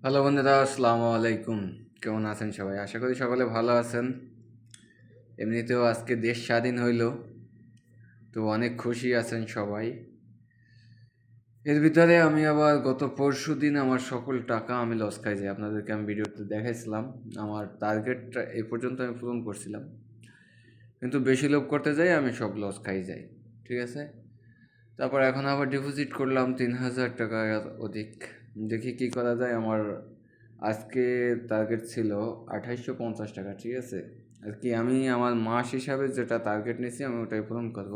Hello বন্ধুরা, আসসালামু আলাইকুম। কেমন আছেন সবাই? আশা করি সকলে ভালো আছেন। এমনিতেও আজকে দেশ স্বাধীন হইল, তো অনেক খুশি আছেন সবাই। এর ভিতরে আমি আবার গত পরশু দিন আমার সকল টাকা আমি লস খাই যাই। আপনাদেরকে আমি ভিডিওতে দেখাইছিলাম। আমার টার্গেটটা এই পর্যন্ত আমি পূরণ করছিলাম, কিন্তু বেশি লোভ করতে যাই আমি সব লস খাই যাই। ঠিক আছে, তারপর এখন আবার ডিপোজিট করলাম 3,000 টাকা অধিক। দেখি কি করা যায়। আমার আজকে টার্গেট ছিল 2850 টাকা। ঠিক আছে, আর কি আমি আমার মাস হিসাবে যেটা টার্গেট নিয়েছি আমি ওটাই পূরণ করব।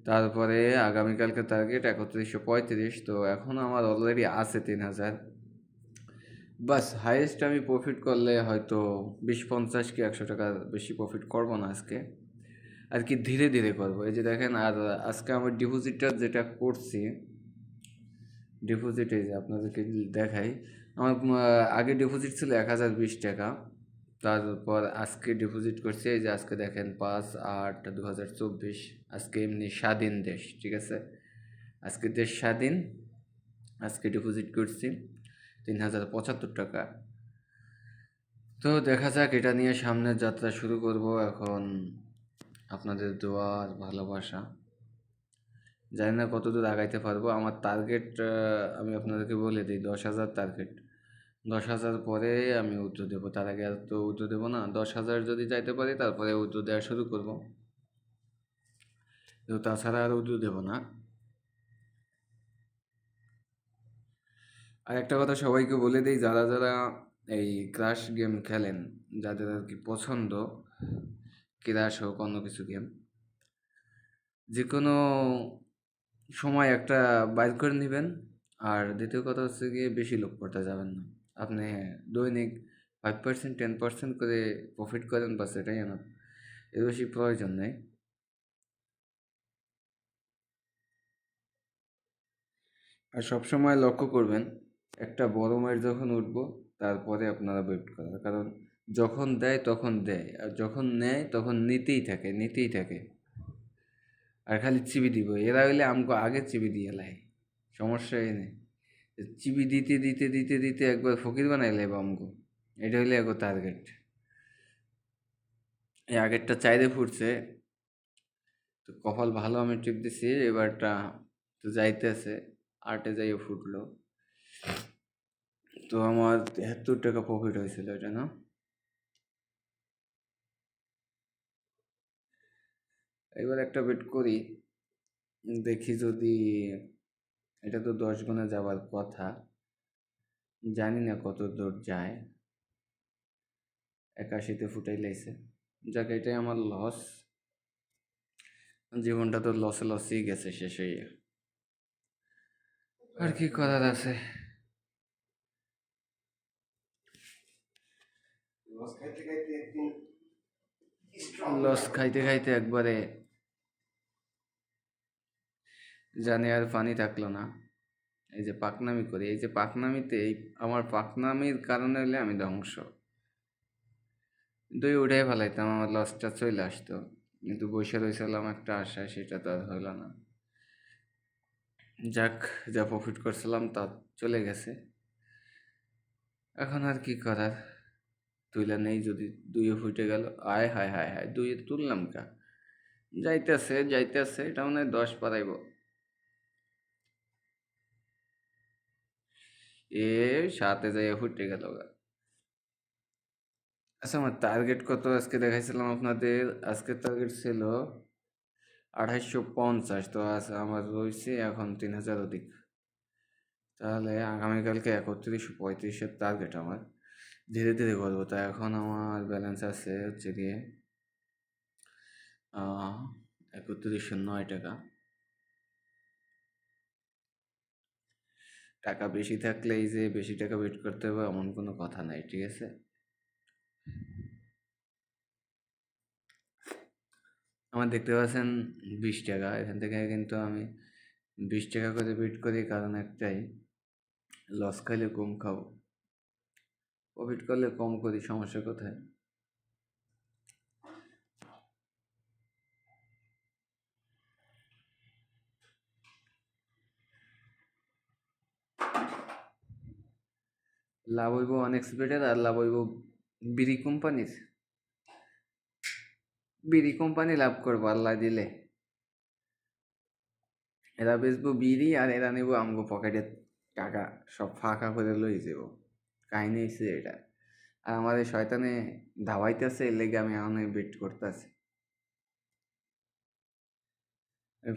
তারপরে আগামীকালকে টার্গেট 3135। তো এখন আমার অলরেডি আছে 3,000। বাস হাইয়েস্ট আমি প্রফিট করলে হয়তো 20, 50 কি 100 টাকা বেশি প্রফিট করবো না আজকে। আর কি ধীরে ধীরে করবো। এই যে দেখেন, আর আজকে আমার ডিপোজিটটা যেটা করছি, ডিপোজিট এই যে আপনাদেরকে দেখাই। আমার আগে ডিপোজিট ছিল 1,020 টাকা। তারপর আজকে ডিপোজিট করছি, এই যে আজকে দেখেন 5/8/2024। আজকে এমনি স্বাধীন দেশ, ঠিক আছে, আজকে দেশ স্বাধীন। আজকে ডিপোজিট করছি 3,075 টাকা। তো দেখা যাক, এটা নিয়ে সামনের যাত্রা শুরু করব এখন। আপনাদের দোয়া আর ভালোবাসা, জানি না কতদূর আগাইতে পারবো। আমার টার্গেট আমি আপনাদেরকে বলে দিই, 10,000 টার্গেট। 10,000 পরে আমি উদ্যোগ দেবো, তার আগে আর তো উদ্যোগ দেবো না। 10,000 যদি যাইতে পারি তারপরে উদ্যোগ দেওয়া শুরু করবো, তো তাছাড়া আর উদ্যোগ দেবো না। আর একটা কথা সবাইকে বলে দিই, যারা যারা এই ক্রাশ গেম খেলেন, যাদের আর কি পছন্দ, ক্রাশ হোক অন্য কিছু গেম, যে কোনো সময় একটা বাইর করে নেবেন। আর দ্বিতীয় কথা হচ্ছে গিয়ে, বেশি লোভ করতে যাবেন না। আপনি দৈনিক 5%, 10% করে প্রফিট করেন, বাস এটাই না, এর বেশি প্রয়োজন নেই। আর সবসময় লক্ষ্য করবেন, একটা বড় মাছ যখন উঠবো তারপরে আপনারা ওয়েট করার, কারণ যখন দেয় তখন দেয়, আর যখন নেয় তখন নিতেই থাকে, নিতেই থাকে। আর খালি চিবি দিব, এরা হইলে আমাকে আগে চিবি দিয়ে লাই, সমস্যা এই নেই। চিবি দিতে দিতে দিতে দিতে একবার ফকির বানাই লাইব আমগো। এটা হইলে এগো টার্গেট। এই আগেরটা চাইরে ফুটছে, তো কপাল ভালো, আমি টিপ দিছি। এবারটা তো যাইতেছে, আটে যাইয়ে ফুটলো। তো আমার 73 টাকা প্রফিট হয়েছিল এটা, না? এবার একটা বেট করি, দেখি যদি, এটা তো 10 গুণে যাওয়ার কথা, জানি না কত দূর যায়। 81-তে ফুটাই লাইছে। যাক, এটাই আমার লস। জীবনটা তো লসে লসেই গেছে শেষ হয়ে। আর কি করার আছে। লস খাইতে খাইতে একবারে জানে আর পানি থাকলো না। এই যে পাকনামি করি, এই যে পাকনামিতে, এই আমার পাকনামির কারণে হলে আমি ধ্বংস। দুই উঠাই ফেলাইতাম, আমার লসটা চলে আসতো। কিন্তু বসে রয়েছিলাম একটা আশায়, সেটা তো আর হইল না। যাক, যা প্রফিট করছিলাম তা চলে গেছে। এখন আর কি করার, তুইলা নেই যদি। দুইয়ে ফুটে গেল, আয় হায় হায় হায়, দুইয়ে তুললাম কা। যাইতেছে যাইতেছে, এটা মনে হয় 10 পারাইব। এ 7-এ যাইয়া ফুটে গেল গা। আচ্ছা, আমার টার্গেট কত আজকে দেখাইছিলাম আপনাদের? আজকের টার্গেট ছিল 2850। তো আমার রয়েছে এখন 3,000 অধিক। তাহলে আগামীকালকে 3135-এর টার্গেট আমার। ধীরে ধীরে করবো। তা এখন আমার ব্যালেন্স আছে হচ্ছে গিয়ে 3109 টাকা। টাকা বেশি থাকলেই যে বেশি টাকা ওয়েট করতে হবে এমন কোনো কথা নাই, ঠিক আছে। আমার দেখতে পাচ্ছেন 20 টাকা, এখান থেকে কিন্তু আমি 20 টাকা করে ওয়েট করি, কারণ একটাই, লস খাইলে কম খাবো, প্রফিট করলে কম করি, সমস্যা কোথায়? লাভ হইব আনএক্সপেক্টেড, আর লাভ হইব বিড়ি কোম্পানির। বিড়ি কোম্পানি লাভ করবো আল্লাহ দিলে। এরা বেচবো বিড়ি আর এরা নেবো আমগো পকেটের টাকা, সব ফাঁকা করে লই যাব। কাহিনী হচ্ছে এটা। আর আমার এই শয়তানে ধাওয়াইতেছে, এর লেগে আমি এখন বেট করতেছি।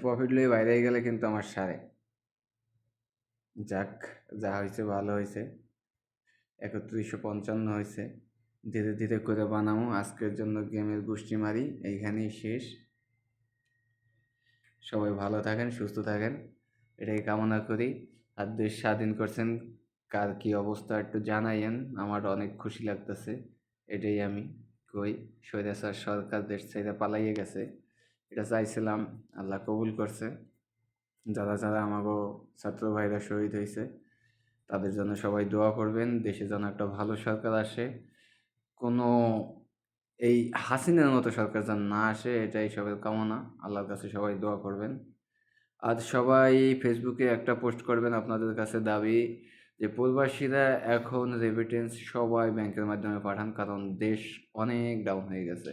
প্রফিট লই বাইরে গেলে কিন্তু আমার সারে। যাক, যা হয়েছে ভালো হয়েছে। 3155 হয়েছে। ধীরে ধীরে করে বানাবো। আজকের জন্য গেমের গোষ্ঠী মারি এইখানেই শেষ। সবাই ভালো থাকেন, সুস্থ থাকেন, এটাই কামনা করি। আর দেশ স্বাধীন করছেন, কার কি অবস্থা একটু জানাইয়েন, আমার অনেক খুশি লাগতেছে। এটাই আমি কই। স্বৈরাচার সরকার দেশ ছেড়ে পালাইয়ে গেছে, এটা চাইছিলাম, আল্লাহ কবুল করছে। যারা যারা আমাকে ছাত্র ভাইরা শহীদ হয়েছে তাদের জন্য সবাই দোয়া করবেন, দেশে যেন একটা ভালো সরকার আসে। কোনো এই হাসিনার মতো সরকার যেন না আসে, এটাই সবার কামনা। আল্লাহর কাছে সবাই দোয়া করবেন। আজ সবাই ফেসবুকে একটা পোস্ট করবেন, আপনাদের কাছে দাবি যে প্রবাসীরা এখন রেমিটেন্স সবাই ব্যাংকের মাধ্যমে পাঠান, কারণ দেশ অনেক ডাউন হয়ে গেছে।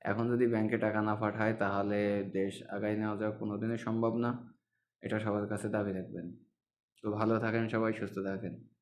এখন যদি ব্যাংকে টাকা না পাঠায় তাহলে দেশ আগায় নেওয়া যাওয়া কোনোদিনই সম্ভব না। এটা সবার কাছে দাবি রাখবেন। তো ভালো থাকেন সবাই, সুস্থ থাকেন।